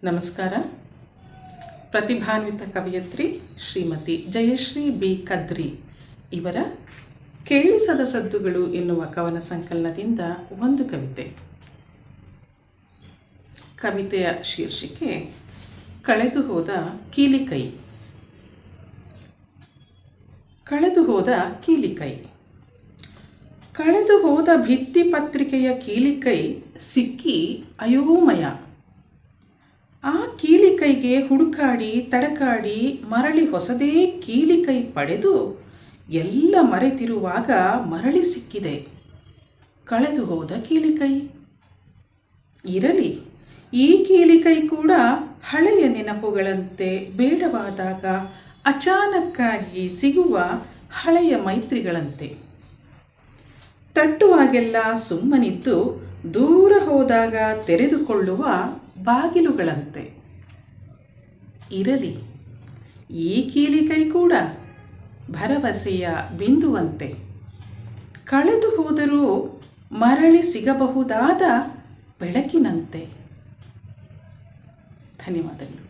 ನಮಸ್ಕಾರ. ಪ್ರತಿಭಾನ್ವಿತ ಕವಯತ್ರಿ ಶ್ರೀಮತಿ ಜಯಶ್ರೀ ಬಿ ಕದ್ರಿ ಇವರ ಕೇಳಿಸದ ಸದ್ದುಗಳು ಎನ್ನುವ ಕವನ ಸಂಕಲನದಿಂದ ಒಂದು ಕವಿತೆ. ಕವಿತೆಯ ಶೀರ್ಷಿಕೆ ಕಳೆದು ಹೋದ ಕೀಲಿಕೈ. ಕಳೆದು ಹೋದ ಕೀಲಿಕೈ. ಕಳೆದು ಹೋದ ಭಿತ್ತಿಪತ್ರಿಕೆಯ ಕೀಲಿಕೈ ಸಿಕ್ಕಿ ಅಯೋಮಯ. ಆ ಕೀಲಿಕೈಗೆ ಹುಡುಕಾಡಿ ತಡಕಾಡಿ ಮರಳಿ ಹೊಸದೇ ಕೀಲಿಕೈ ಪಡೆದು ಎಲ್ಲ ಮರೆತಿರುವಾಗ ಮರಳಿ ಸಿಕ್ಕಿದೆ ಕಳೆದು ಹೋದ ಕೀಲಿಕೈ. ಇರಲಿ, ಈ ಕೀಲಿಕೈ ಕೂಡ ಹಳೆಯ ನೆನಪುಗಳಂತೆ ಬೇಡವಾದಾಗ ಅಚಾನಕ್ಕಾಗಿ ಸಿಗುವ ಹಳೆಯ ಮೈತ್ರಿಗಳಂತೆ. ತಟ್ಟುವಾಗೆಲ್ಲ ಸುಮ್ಮನಿದ್ದು ದೂರ ಹೋದಾಗ ತೆರೆದುಕೊಳ್ಳುವ ಬಾಗಿಲುಗಳಂತೆ. ಇರಲಿ, ಈ ಕೀಲಿಕೈ ಕೂಡ ಭರವಸೆಯ ಬಿಂದುವಂತೆ. ಕಳೆದು ಹೋದರೂ ಮರಳಿ ಸಿಗಬಹುದಾದ ಬೆಳಕಿನಂತೆ. ಧನ್ಯವಾದಗಳು.